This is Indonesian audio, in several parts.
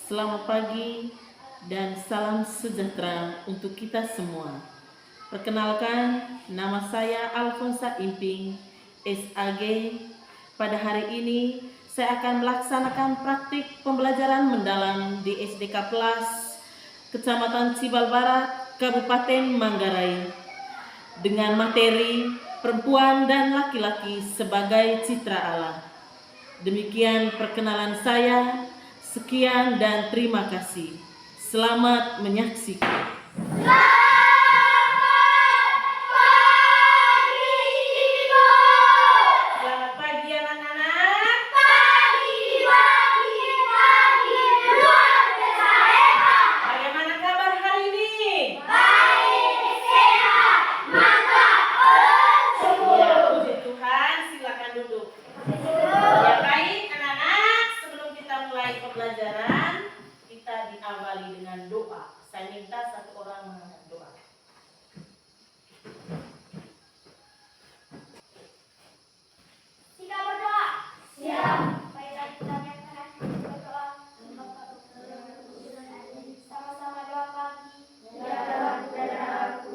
Selamat pagi dan salam sejahtera untuk kita semua. Perkenalkan, nama saya Alfonsa Imping, SAG. Pada hari ini, saya akan melaksanakan praktik pembelajaran mendalam di SDK Plus, Kecamatan Cibal Barat, Kabupaten Manggarai, dengan materi perempuan dan laki-laki sebagai citra Allah. Demikian perkenalan saya. Sekian dan terima kasih. Selamat menyaksikan. Selamat pagi anak-anak. Bagaimana kabar hari ini? Ya, puji Tuhan, silakan duduk. Ya, baik anak-anak, sebelum kita mulai pembelajaran, kita diawali dengan doa. Saya minta satu orang mengangkat doa. Kita berdoa. Siap. Baiklah, kita nyatakan berdoa. Sama-sama doa pagi. Ya Tuhan, dan aku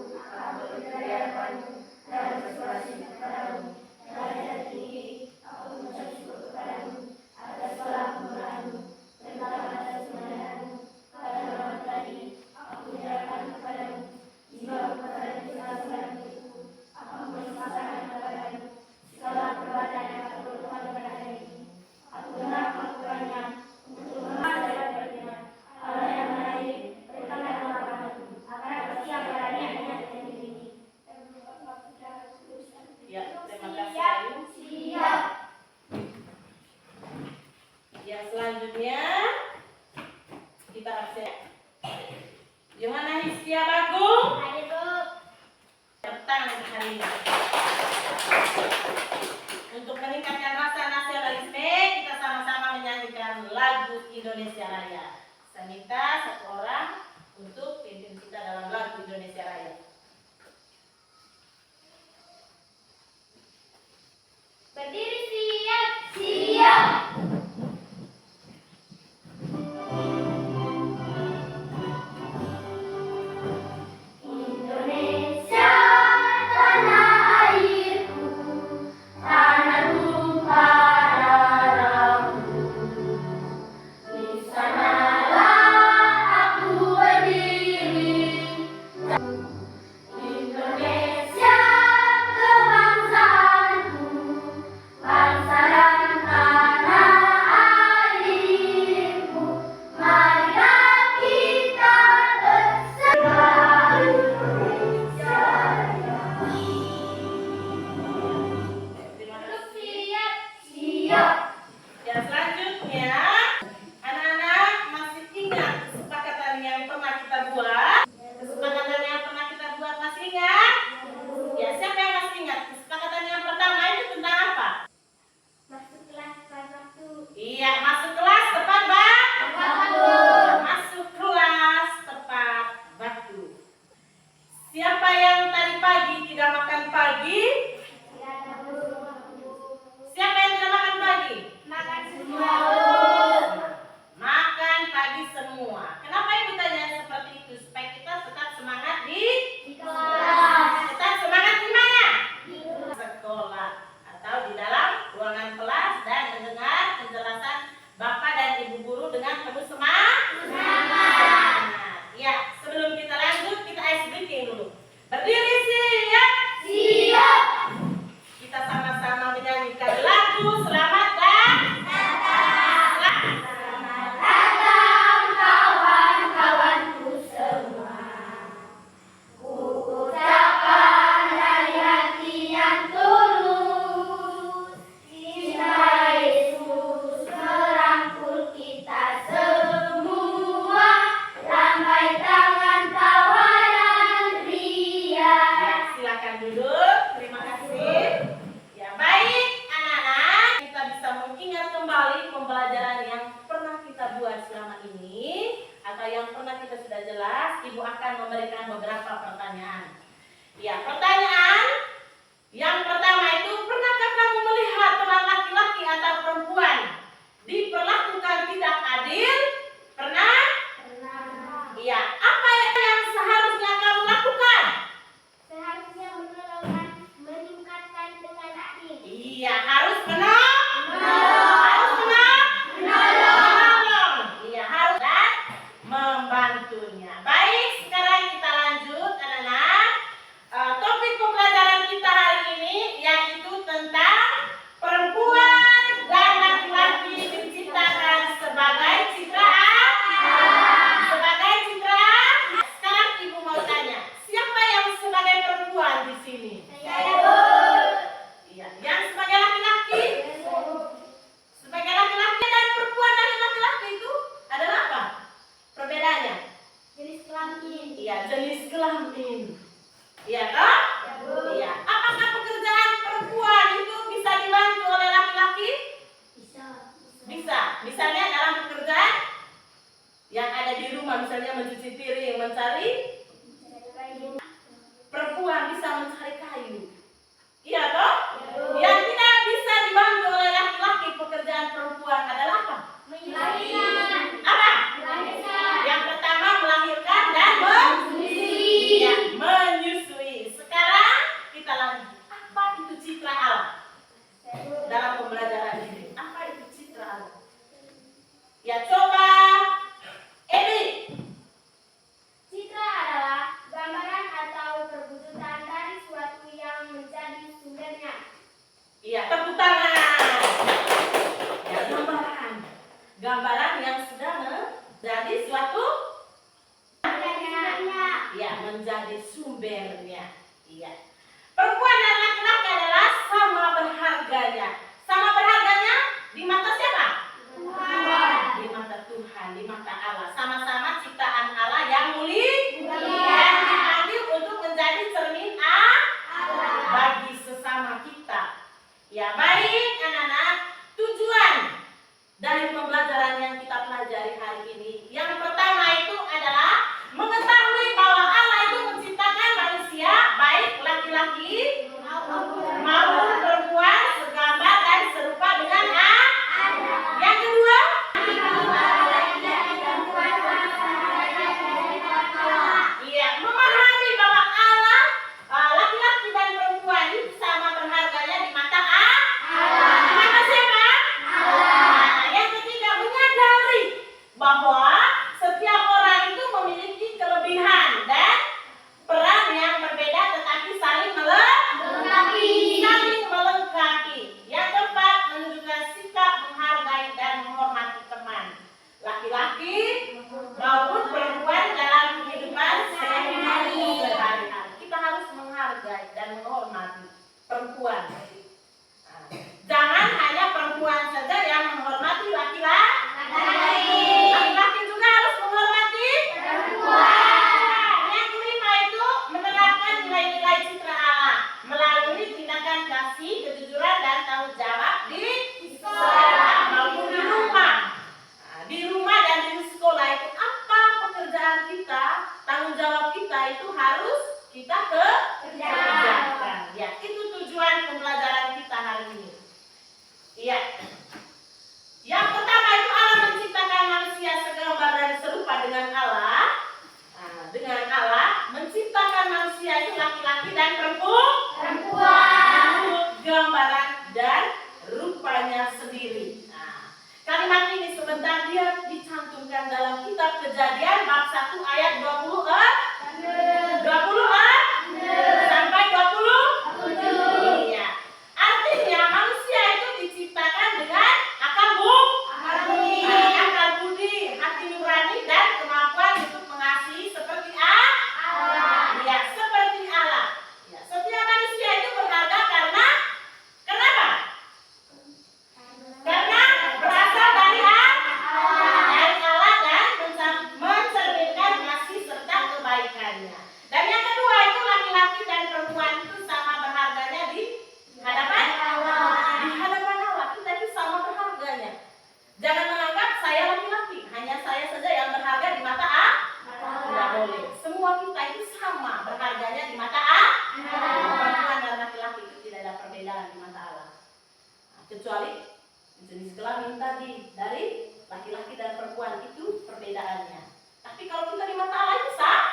berdaya padamu dan berserah kepadamu. Dari hati tinggi, aku mengucap syukur kepadamu atas segala pemurahan-Mu. Terima kasih atas kemuliaan-Mu. Pada malam tadi, aku menyerahkan kepadamu jiwa kepada segala hidupku. Aku mempersembahkan kepadamu segala perbuatan yang aku lakukan pada hari ini. Aku hendak melakukannya untuk menghadap daripadanya. Allah yang menarik, berikanlah kemampuanku agar aku siap berani dengan diri ini. Ya, terima kasih Ayu. Siap. Ya, selanjutnya kita absen. Yohana Hiskia Bagung Hadir, Bu. petang hari ini. Untuk meningkatkan rasa nasionalisme, kita sama-sama menyanyikan lagu Indonesia Raya. Saya minta satu orang untuk pimpin kita dalam lagu Indonesia Raya. Berdiri siap. Siap. Indonesia tanah airku, tanah tumpah darahku. Di sanalah aku berdiri. Indonesia kebangsaanku, bangsa dan tanah airku. Marilah kita bersama Indonesia Raya. Terima Duduk kasih. siap. Siap. Ya, selanjutnya anak-anak masih ingat kesepakatan yang pernah kita buat? Kesepakatan yang pernah kita buat masih ingat? Ya, siapa yang masih ingat? Kesepakatan yang pertama itu tentang apa? Masuk kelas tepat waktu. Iya, masuk kelas tepat Waktu. Masuk kelas tepat waktu. Siapa yang tadi pagi tidak makan pagi? Siapa yang tidak makan pagi? Makan semua. Makan pagi semua. Kenapa ibu tanya seperti itu? Supaya kita tetap semangat di Kelas. tetap semangat di mana? Sekolah atau di dalam ruangan kelas dan mendengar penjelasan Bapak dan Ibu guru dengan penuh semangat. Ya, sebelum kita lanjut kita ice breaking dulu. Berdiri siap. Siap. Kita sama-sama menyanyikan lagu Selamat Datang. Selamat datang kawan-kawanku semua. Ku ucapkan dari hati yang tulus. Cinta Yesus merangkul kita semua. Lambai tangan tawa dan ria. Ya, silakan duduk. Terima kasih. Ya, baik anak-anak, kita bisa mengingat kembali pembelajaran yang pernah kita buat selama ini atau yang pernah kita sudah jelas. Ibu akan memberikan beberapa pertanyaan. Ya, pertanyaan yang pertama itu, pernahkah kamu melihat teman laki-laki atau perempuan diperlakukan tidak adil? Pernah? kelamin. Iya toh? Iya. Apakah pekerjaan perempuan itu bisa dibantu oleh laki-laki? Bisa. Misalnya dalam pekerjaan yang ada di rumah, misalnya mencuci piring, mencari, perempuan bisa mencari kayu. Iya toh? Yang tidak bisa dibantu oleh laki-laki pekerjaan perempuan adalah apa? Apa? Yang pertama melahirkan dan menyusui. Sekarang kita lanjut. Apa itu citra Allah? Dalam pembelajaran ini, apa itu citra Allah? Ya coba, Edi. Citra adalah gambaran atau perwujudan dari suatu yang menjadi sumbernya. Iya, tepuk tangan. Ya, gambaran yang sudah menjadi suatu, ya, menjadi sumbernya. Iya. Perempuan dan laki-laki adalah sama berharganya. Sama berharganya di mata siapa? Di mata Tuhan, di mata Allah. Sama-sama ciptaan Allah yang mulia, yang dipanggil untuk menjadi cermin Allah bagi sesama kita. Ya, baik anak-anak, tujuan dari pembelajaran yang kita pelajari hari ini, yang pertama itu adalah mengetahui bahwa Allah itu menciptakan manusia, baik laki-laki maupun perempuan, segambar dan serupa dengan Allah. Yang kedua, iya, memahami bahwa Allah, laki-laki dan perempuan itu sama berharganya di mata Allah. Di mata siapa? Nah, yang ketiga, menyadari bahwa setiap orang itu memiliki kelebihan dan peran yang berbeda tetapi saling melengkapi. Yang keempat, menunjukkan sikap menghargai dan menghormati teman, laki-laki maupun perempuan dalam kehidupan sehari-hari. Kita harus menghargai dan menghormati perempuan. Jangan hanya perempuan saja yang menghormati laki-laki. Laki-laki juga harus menghormati perempuan. Yang kelima itu menerapkan nilai-nilai citra Allah melalui tindakan kasih, kejujuran dan tanggung jawab di sekolah maupun di rumah. Di rumah dan di sekolah itu apa pekerjaan kita, tanggung jawab kita itu harus kita kerjakan. Ya, itu tujuan pembelajaran kita hari ini. Iya. Yang pertama itu Allah menciptakan manusia segambar dan serupa dengan Allah. Dengan Allah menciptakan manusia itu laki-laki dan perempuan. Gambaran dan rupanya sendiri. Kalimat ini sebentar dia dicantumkan dalam kitab Kejadian bab 1 ayat 20 sampai 20. Iya. Artinya manusia itu diciptakan dengan akal budi, hati nurani dan kemampuan untuk mengasihi seperti Allah. Ya, seperti Allah. Ya, setiap manusia itu berharga karena kenapa? Karena berasal dari Allah dan mencerminkan kasih serta kebaikannya. Dan yang kedua itu laki-laki dan perempuan itu sama berharganya di hadapan Allah. Di hadapan Allah kita itu sama berharganya. Jangan menganggap saya laki-laki, hanya saya saja yang berharga di mata Allah. Tidak boleh. Semua kita itu sama berharganya di mata Allah. Perempuan dan laki-laki itu tidak ada perbedaan di mata Allah. Kecuali jenis kelamin tadi, dari laki-laki dan perempuan itu perbedaannya. Tapi kalau kita di mata Allah itu sama.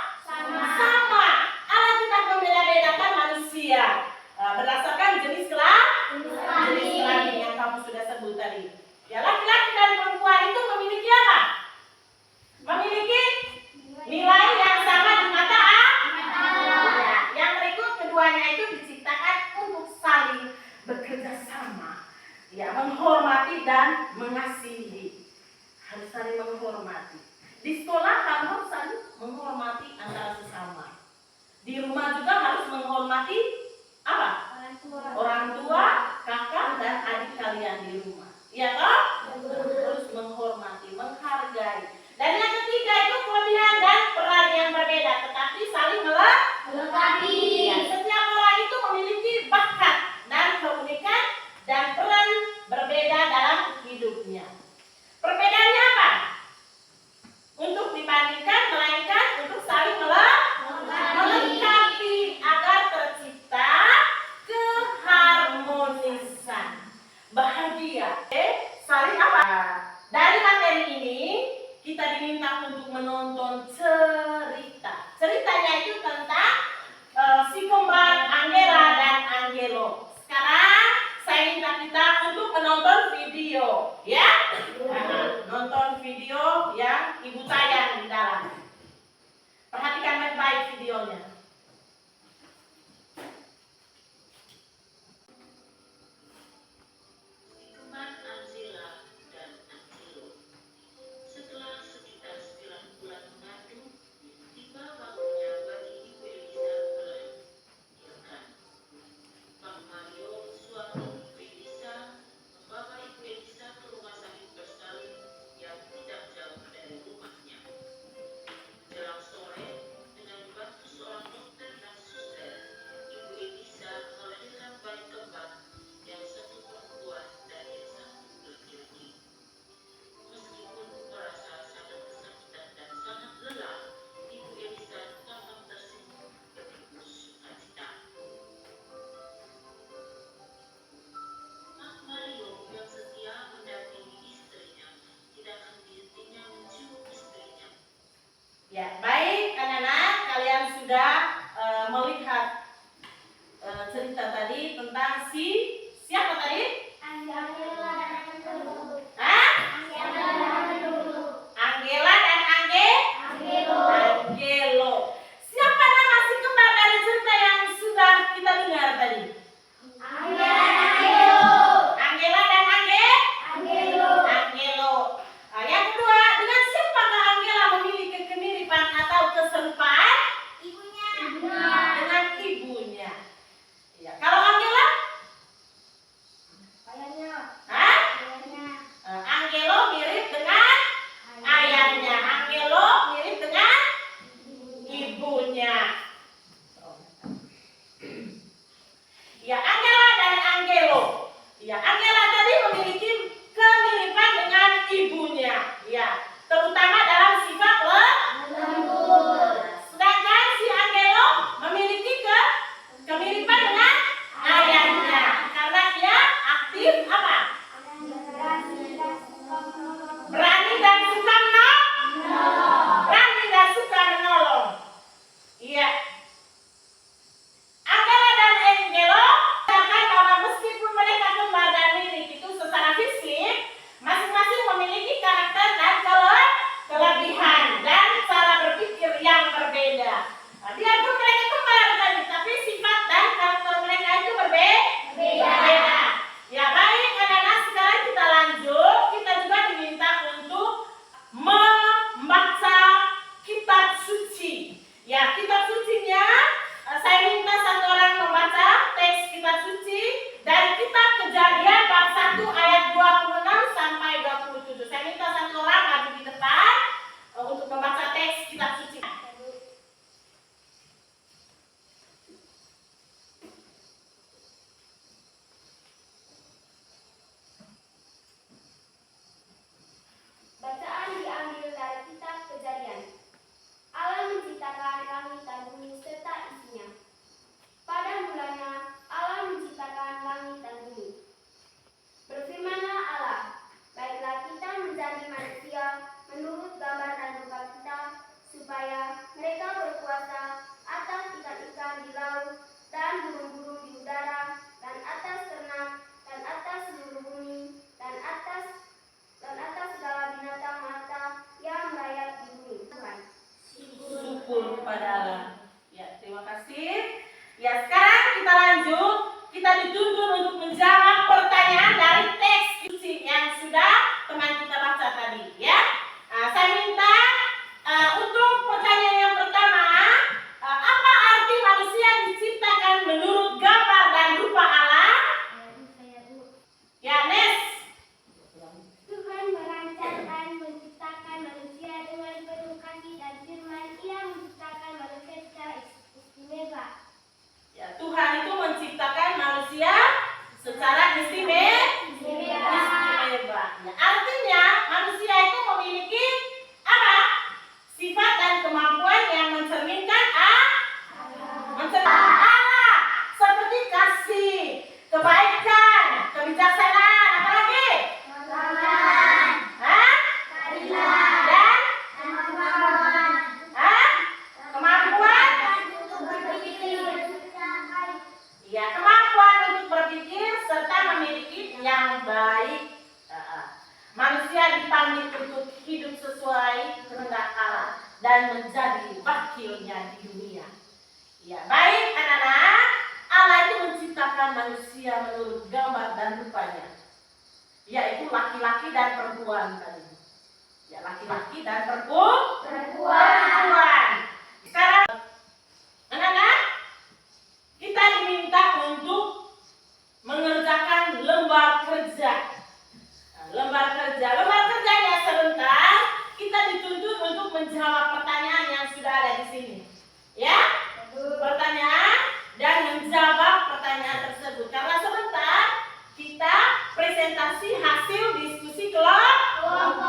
Allah tidak membeda-bedakan manusia berdasarkan jenis kelamin yang kamu sudah sebut tadi. Ya, laki-laki dan perempuan itu memiliki apa? Memiliki nilai yang sama di mata Allah. Ya, yang berikut keduanya itu diciptakan untuk saling bekerja sama. Ya, menghormati dan mengasihi. Harus saling menghormati. Di sekolah kamu harus saling menghormati antara sesama. Di rumah juga harus menghormati apa? Orang tua, kakak dan adik kalian di rumah. Iya toh? Harus menghormati, menghargai. Dan yang ketiga itu kelebihan dan peran yang berbeda, tetapi saling melengkapi. minta untuk menonton cerita. Ceritanya itu tentang si kembar Angela dan Angelo. Sekarang saya minta kita untuk menonton video, ya. Nonton video yang ibu tayang di dalam. Perhatikan baik-baik videonya. Ya, baik anak-anak, kalian sudah melihat cerita tadi tentang siapa tadi? Angela dan Angelo. Hah? Angela dan Angelo. Angela dan Angelo. Angelo. Siapa nama si kembar dari cerita yang sudah kita dengar tadi? Angela dan Angelo. Angela dan Angelo. Angelo. Yang kedua, dengan siapakah Angela memiliki kemiripan atau keserupaan? Ibunya. Dengan ibunya. Ya, kalau Angela? Ayahnya. Hah? Ayahnya. Angelo mirip dengan ayahnya. Angelo mirip dengan ibunya. Ya, Angela dan Angelo. Ya, Angela tadi memiliki kemiripan dengan ibunya. Ya, terutama dalam sifat Lembut. sedangkan si Angelo memiliki kemiripan dengan ayahnya karena dia aktif apa? Berani dan suka menolong. Iya. Angela dan Angelo mengatakan bahwa meskipun mereka kembar dan mirip itu secara fisik, masing-masing memiliki karakter dan kelebihan dan cara berpikir yang berbeda. Biarpun mereka kembar tadi, tapi sifat dan karakter mereka itu berbeda. Ya, baik anak-anak, sekarang kita lanjut. Kita juga diminta untuk membaca kitab suci. Ya, kitab sucinya saya minta satu orang membaca teks kitab suci dari kitab Kejadian bab 1 ayat 26 sampai 27. Saya minta satu orang maju di depan untuk membaca teks kitab suci. Bacaan diambil dari kitab Kejadian. Allah menciptakan langit dan bumi serta isinya. Pada mulanya Allah menciptakan langit dan bumi. Berfirmanlah Allah, baiklah kita menjadi manusia menurut gambar dan rupa kita, supaya mereka berkuasa atas ikan-ikan di laut dan burung-burung di udara dan atas ternak dan atas seluruh bumi dan atas segala binatang melata yang merayap di bumi. Tuhan. Syukur kepada Allah. Ya, terima kasih. Ya, sekarang kita lanjut. Kita dituntut untuk menjawab pertanyaan dari teks suci yang sudah teman kita baca tadi. Ya, saya minta untuk pertanyaan yang pertama, apa arti manusia diciptakan menurut gambar dan rupa Allah? Ya, Nes. Tuhan merancang dan menciptakan manusia dengan penuh kasih dan firman. Ia menciptakan manusia dan menjadi wakilnya di dunia. Ya, baik anak-anak, Allah itu menciptakan manusia menurut gambar dan rupanya, yaitu laki-laki dan perempuan tadi. Ya, laki-laki dan perempuan. Sekarang anak-anak, kita diminta untuk mengerjakan lembar kerja. Lembar kerjanya sebentar. Kita dituntut untuk menjawab pertanyaan yang sudah ada di sini. Ya, pertanyaan dan menjawab pertanyaan tersebut. Karena sebentar kita presentasi hasil diskusi kelompok.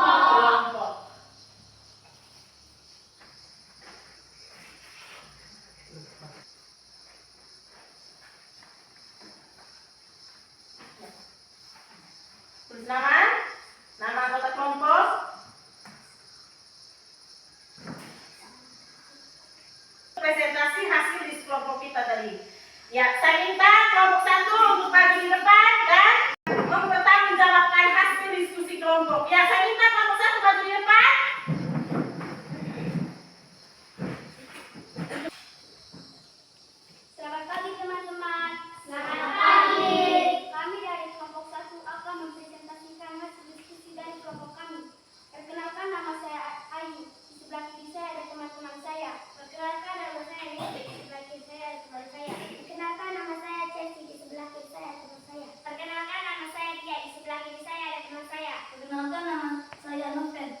Tulis nama anggota kelompok. Presentasi hasil di kelompok kita tadi. Ya, saya minta kelompok 1 untuk maju di depan dan mempertanggungjawabkan hasil diskusi kelompok. Ya, saya minta kelompok 1 maju di depan. Selamat pagi teman-teman. Selamat pagi. Kami dari kelompok 1 akan mempresentasikan hasil diskusi dari kelompok kami. Perkenalkan, nama saya Ayu. Di sebelah kiri saya ada teman-teman saya. Perkenalkan, nama saya Rizky. Di sebelah kiri saya ada teman saya. Perkenalkan, nama saya Chelsea. Di sebelah kiri saya ada teman saya. Perkenalkan, nama saya Tia. Di sebelah kiri saya ada teman saya. Perkenalkan, nama saya Noven.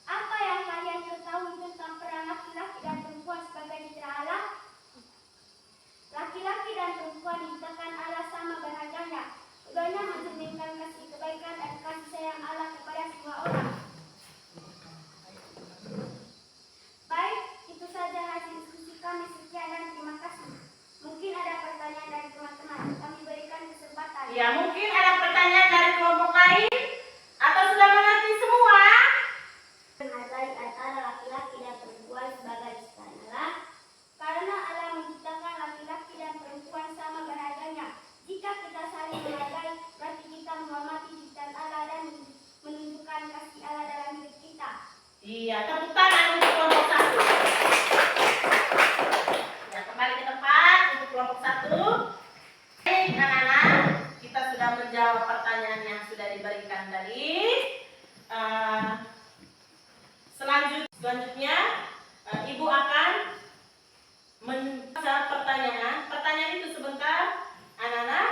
Apa yang kalian ketahui tentang peran laki-laki dan perempuan sebagai citra Allah? Laki-laki dan perempuan diciptakan Allah sama berharganya. Keduanya mencerminkan kasih kebaikan dan kasih sayang Allah kepada semua orang. Baik, itu saja hasil diskusi kami. Sekian dan terima kasih. Mungkin ada pertanyaan dari teman-teman. Kami berikan kesempatan. Ya, mungkin ada pertanyaan dari kelompok lain atau sudah mengerti semua? Menghargai antara laki-laki dan perempuan sebagai ciptaan Allah, karena Allah menciptakan laki-laki dan perempuan sama berharganya. Jika kita saling menghargai, berarti kita menghormati ciptaan Allah dan menunjukkan kasih Allah dalam hidup kita. Iya, tepuk tangan untuk kelompok 1. Ya, kembali ke tempat untuk kelompok 1. Baik, anak-anak, kita sudah menjawab pertanyaan yang sudah diberikan tadi. Selanjutnya, Ibu akan menjawab pertanyaan. Pertanyaan itu sebentar anak-anak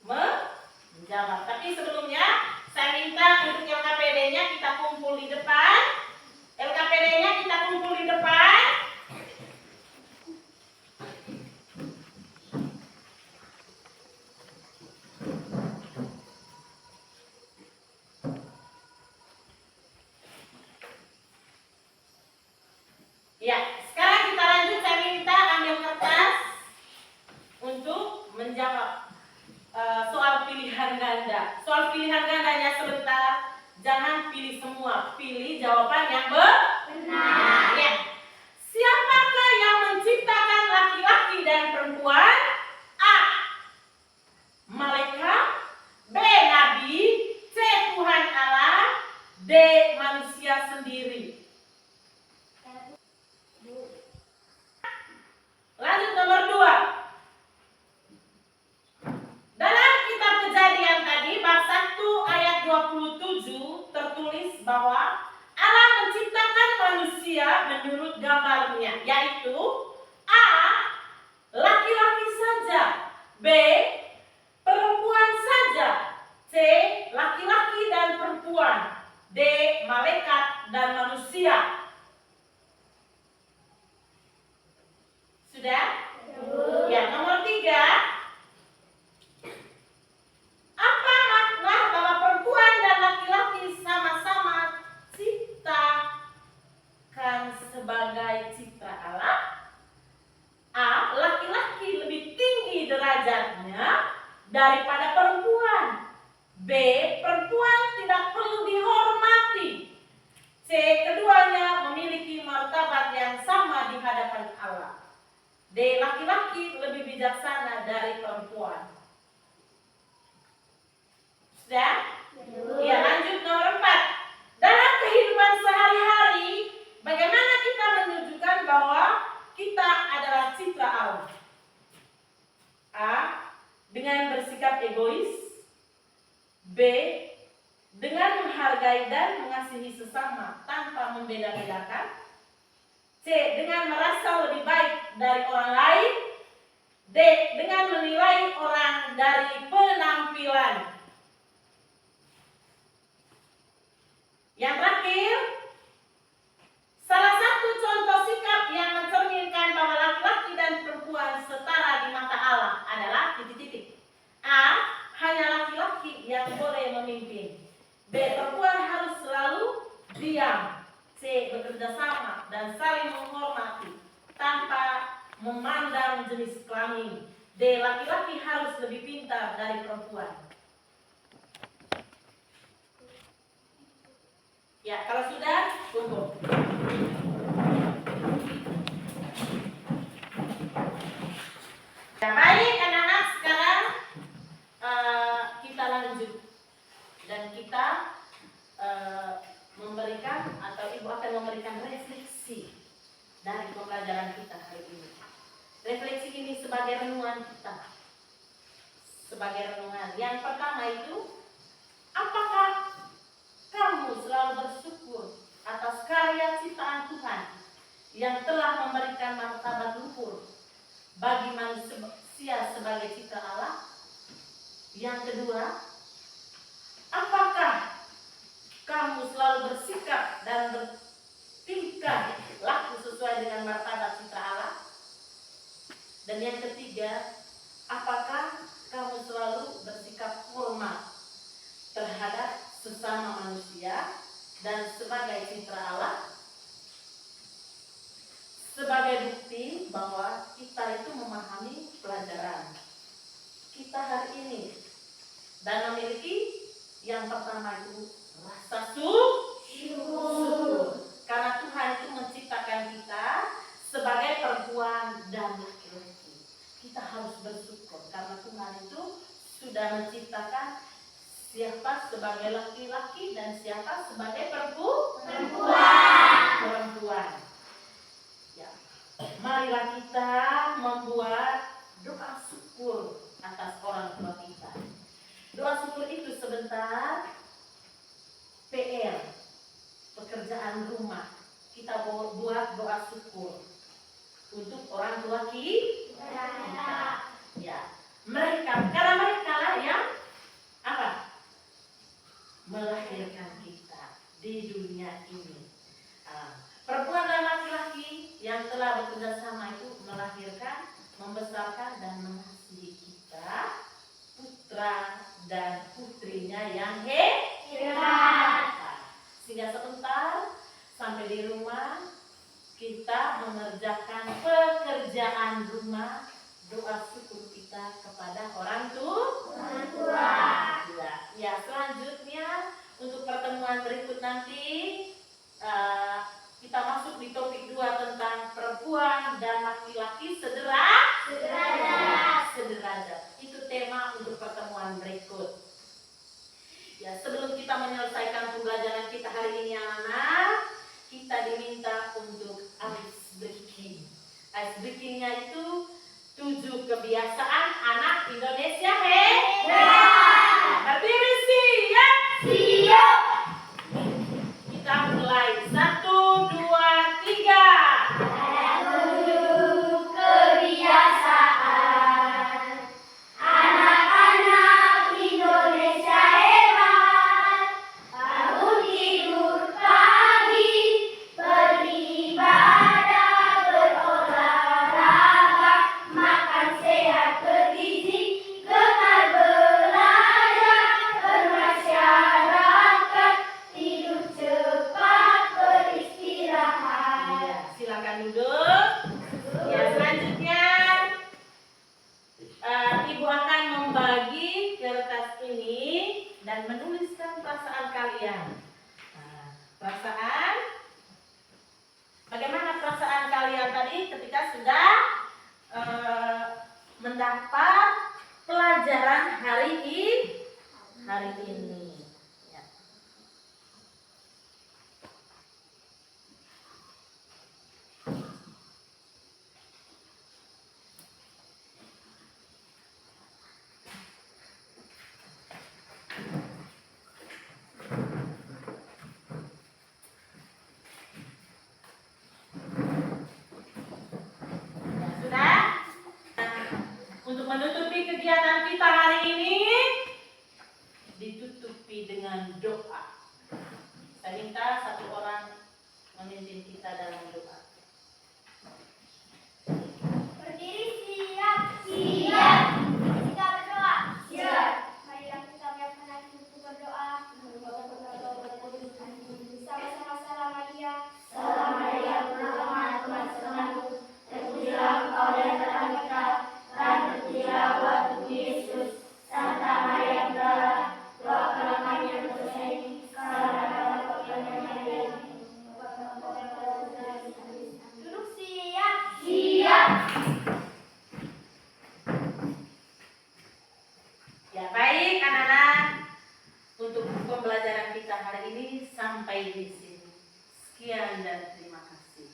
menjawab. Tapi sebelumnya saya minta untuk LKPD-nya kita kumpul di depan. LKPD-nya kita kumpul di depan. Ya, sekarang kita lanjut. Saya minta ambil kertas untuk menjawab soal pilihan ganda. Soal pilihan gandanya sebentar. Jangan pilih semua, pilih jawaban yang benar. Ya. Siapakah yang menciptakan laki-laki dan perempuan? A. Malaikat. B. Nabi. C. Tuhan Allah. D. Manusia sendiri. Lanjut nomor 2. Dalam kitab Kejadian tadi bab 1 ayat 27 tertulis bahwa Allah menciptakan manusia menurut gambarnya, yaitu A. Laki-laki saja, B. Perempuan saja, C. Laki-laki dan perempuan, D. Malaikat dan manusia. Sudah? Ya, nomor 3. Apa makna bahwa perempuan dan laki-laki sama-sama ciptakan sebagai cipta Allah? A. Laki-laki lebih tinggi derajatnya daripada perempuan. B. Perempuan tidak perlu dihormati. C. Keduanya memiliki martabat yang sama di hadapan Allah. D. Laki-laki lebih bijaksana dari perempuan. Sudah? Ya, lanjut nomor 4. Dalam kehidupan sehari-hari, bagaimana kita membeda-bedakan. C. Dengan merasa lebih baik dari orang lain. D. Dengan menilai orang dari penampilan. Yang terakhir, salah satu contoh sikap yang mencerminkan bahwa laki-laki dan perempuan setara di mata Allah adalah titik-titik. A. Hanya laki-laki yang boleh memimpin. B. Perempuan harus selalu diam. C. Bekerja sama dan saling menghormati tanpa memandang jenis kelamin. D. Laki-laki harus lebih pintar dari perempuan. Ya, kalau sudah, kumpul. Ya, baik anak-anak, sekarang kita lanjut dan kita memberikan atau ibu akan memberikan refleksi dari pembelajaran kita hari ini. Refleksi ini sebagai renungan kita. Sebagai renungan. Yang pertama itu, apakah kamu selalu bersyukur atas karya ciptaan Tuhan yang telah memberikan martabat luhur bagi manusia sebagai cipta Allah? Yang kedua, apakah kamu selalu bersikap dan bertingkah laku sesuai dengan martabat cipta Allah? Dan yang ketiga, apakah kamu selalu bersikap hormat terhadap sesama manusia dan sebagai cipta Allah? Sebagai bukti bahwa kita itu memahami pelajaran kita hari ini dan memiliki yang pertama itu rasa syukur. Karena Tuhan itu menciptakan kita sebagai perempuan dan laki-laki. Kita harus bersyukur karena Tuhan itu sudah menciptakan siapa sebagai laki-laki dan siapa sebagai perempuan. Ya. Marilah kita membuat doa syukur atas orang tua kita. Doa syukur itu sebentar PR, pekerjaan rumah. Kita buat doa syukur untuk orang tua kita. Ya, karena mereka lah yang apa? Melahirkan kita di dunia ini. Perempuan dan laki-laki yang telah bekerja sama itu melahirkan, membesarkan dan mengasihi kita, putra dan putrinya yang hebat. Sehingga sebentar sampai di rumah kita mengerjakan pekerjaan rumah, doa syukur kita kepada orang tua. Ya, selanjutnya untuk pertemuan berikut nanti kita masuk di topik 2 tentang perempuan dan laki-laki sederajat. Itu tema untuk pertemuan berikut. Ya, sebelum kita menyelesaikan pembelajaran kita hari ini anak-anak, kita diminta untuk ice breaking. Ice breakingnya itu 7 kebiasaan anak Indonesia hebat. Berdiri siap. Kita mulai 1, 2, 3. Kebiasaan anak-anak Indonesia hebat. Bangun tidur pagi, beribadah, berolahraga, makan sehat bergizi, gemar belajar, bermasyarakat, tidur cepat, beristirahat. Ya, silakan duduk. Ya, selanjutnya Ibu akan membagi kertas ini dan menuliskan perasaan kalian. Bagaimana perasaan kalian tadi ketika sudah mendapat pelajaran hari ini? Ya. Untuk menutupi kegiatan kita hari ini, ditutupi dengan doa. Saya minta satu orang memimpin kita dalam doa. Berdiri siap. Siap. Kita berdoa. Siap. Marilah kita menyiapkan hati untuk berdoa. Sama-sama salam Maria. Salam Maria, penuh rahmat, Tuhan sertamu. Terpujilah engkau di antara kita, dan terpujilah buah tubuh Yesus. Santa Maria Magdalena, doakanlah kami yang berdosa ini, sekarang dan pada waktu kami mati. Duduk siap. Siap. Ya baik anak-anak, untuk pembelajaran kita hari ini sampai di sini. Sekian dan terima kasih.